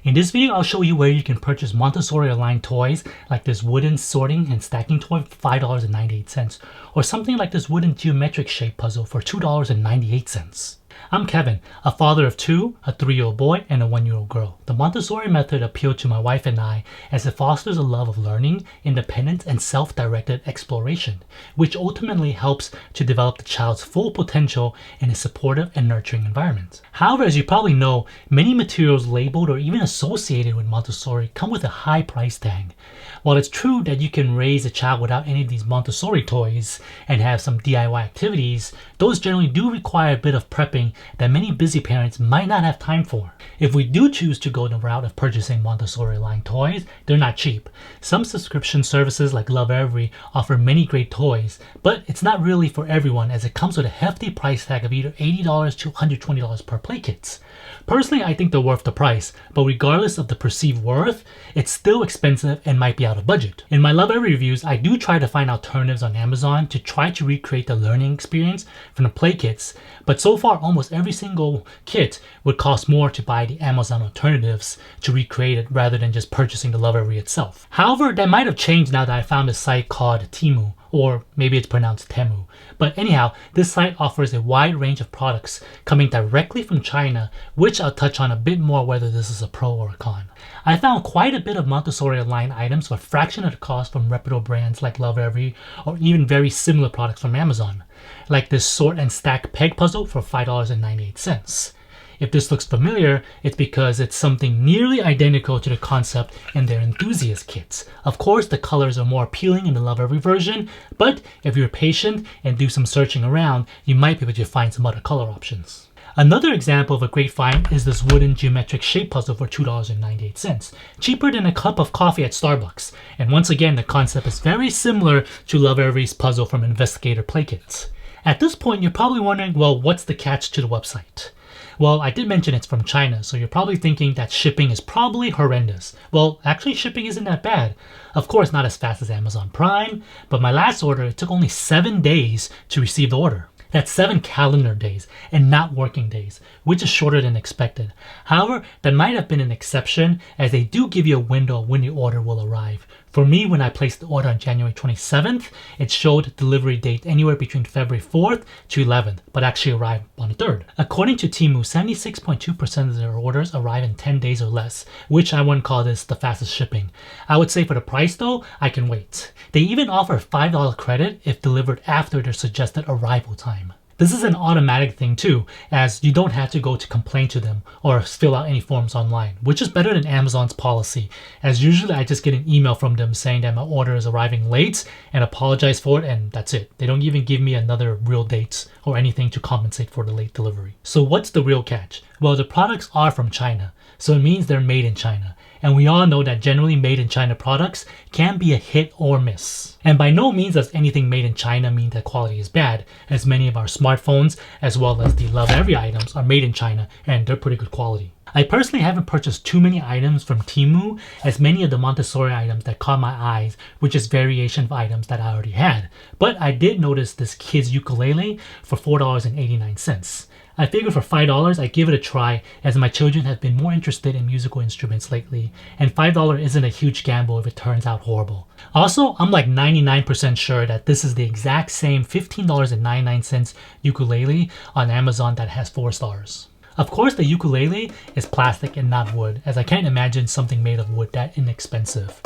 In this video, I'll show you where you can purchase Montessori aligned toys like this wooden sorting and stacking toy for $5.98, or something like this wooden geometric shape puzzle for $2.98. I'm Kevin, a father of two, a 3-year-old boy and a 1-year-old girl. The Montessori method appealed to my wife and I as it fosters a love of learning, independence, and self-directed exploration, which ultimately helps to develop the child's full potential in a supportive and nurturing environment. However, as you probably know, many materials labeled or even associated with Montessori come with a high price tag. While it's true that you can raise a child without any of these Montessori toys and have some DIY activities, those generally do require a bit of prepping that many busy parents might not have time for. If we do choose to go the route of purchasing Montessori line toys, they're not cheap. Some subscription services like Lovevery offer many great toys, but it's not really for everyone as it comes with a hefty price tag of either $80 to $120 per play kits. Personally, I think they're worth the price, but regardless of the perceived worth, it's still expensive and might be out of budget. In my Lovevery reviews, I do try to find alternatives on Amazon to try to recreate the learning experience from the play kits, but so far almost every single kit would cost more to buy the Amazon alternatives to recreate it rather than just purchasing the Lovevery itself. However, that might have changed now that I found a site called Temu, or maybe it's pronounced Temu. But anyhow, this site offers a wide range of products coming directly from China, which I'll touch on a bit more whether this is a pro or a con. I found quite a bit of Montessori aligned items for a fraction of the cost from reputable brands like Lovevery or even very similar products from Amazon, like this sort and stack peg puzzle for $5.98. If this looks familiar, it's because it's something nearly identical to the concept in their enthusiast kits. Of course, the colors are more appealing in the Lovevery version, but if you're patient and do some searching around, you might be able to find some other color options. Another example of a great find is this wooden geometric shape puzzle for $2.98, cheaper than a cup of coffee at Starbucks. And once again, the concept is very similar to Lovevery's puzzle from Investigator Play Kits. At this point, you're probably wondering, well, what's the catch to the website? Well, I did mention it's from China, so you're probably thinking that shipping is probably horrendous. Well, actually shipping isn't that bad. Of course, not as fast as Amazon Prime, but my last order, it took only 7 days to receive the order. That's 7 calendar days and not working days, which is shorter than expected. However, that might have been an exception as they do give you a window when the order will arrive. For me, when I placed the order on January 27th, it showed delivery date anywhere between February 4th to 11th, but actually arrived on the 3rd. According to Temu, 76.2% of their orders arrive in 10 days or less, which I wouldn't call this the fastest shipping. I would say for the price though, I can wait. They even offer a $5 credit if delivered after their suggested arrival time. This is an automatic thing too, as you don't have to go to complain to them or fill out any forms online, which is better than Amazon's policy, as usually I just get an email from them saying that my order is arriving late and apologize for it, and that's it. They don't even give me another real date or anything to compensate for the late delivery. So what's the real catch? Well, the products are from China, so it means they're made in China. And we all know that generally made in China products can be a hit or miss. And by no means does anything made in China mean that quality is bad, as many of our smartphones as well as the Lovevery items are made in China and they're pretty good quality. I personally haven't purchased too many items from Temu, as many of the Montessori items that caught my eyes were just variation of items that I already had. But I did notice this kid's ukulele for $4.89. I figured for $5 I'd give it a try, as my children have been more interested in musical instruments lately, and $5 isn't a huge gamble if it turns out horrible. Also, I'm like 99% sure that this is the exact same $15.99 ukulele on Amazon that has 4 stars. Of course, the ukulele is plastic and not wood, as I can't imagine something made of wood that inexpensive.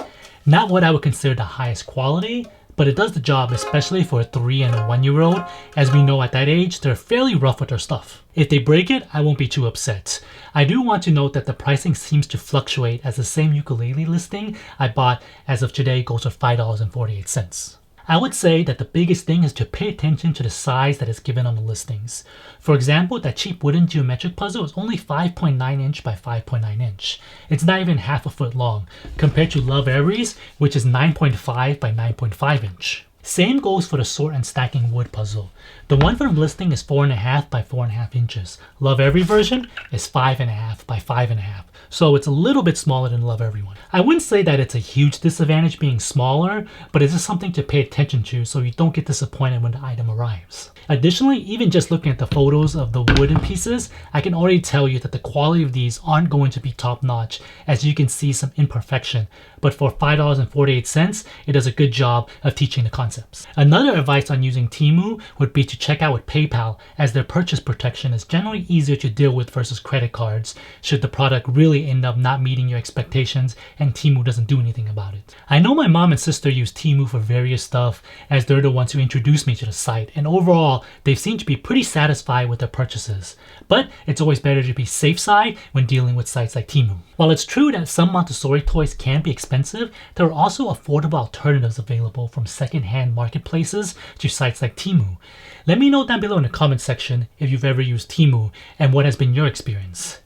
Not what I would consider the highest quality, but it does the job, especially for a 3 and a 1-year-old, as we know at that age, they're fairly rough with their stuff. If they break it, I won't be too upset. I do want to note that the pricing seems to fluctuate, as the same ukulele listing I bought as of today goes for $5.48. I would say that the biggest thing is to pay attention to the size that is given on the listings. For example, that cheap wooden geometric puzzle is only 5.9 inch by 5.9 inch. It's not even half a foot long, compared to Lovevery's, which is 9.5 by 9.5 inch. Same goes for the sort and stacking wood puzzle. The one from listing is 4.5 by 4.5 inches. Lovevery version is 5.5 by 5.5. so it's a little bit smaller than Lovevery one. I wouldn't say that it's a huge disadvantage being smaller, but it's just something to pay attention to so you don't get disappointed when the item arrives. Additionally, even just looking at the photos of the wooden pieces, I can already tell you that the quality of these aren't going to be top notch, as you can see some imperfection, but for $5.48, it does a good job of teaching the concepts. Another advice on using Temu would be to check out with PayPal, as their purchase protection is generally easier to deal with versus credit cards should the product really end up not meeting your expectations and Temu doesn't do anything about it. I know my mom and sister use Temu for various stuff, as they're the ones who introduced me to the site, and overall they've seemed to be pretty satisfied with their purchases. But it's always better to be safe side when dealing with sites like Temu. While it's true that some Montessori toys can be expensive, there are also affordable alternatives available from secondhand marketplaces to sites like Temu. Let me know down below in the comment section if you've ever used Temu and what has been your experience.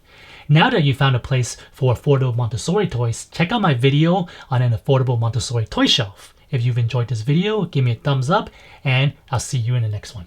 Now that you found a place for affordable Montessori toys, check out my video on an affordable Montessori toy shelf. If you've enjoyed this video, give me a thumbs up and I'll see you in the next one.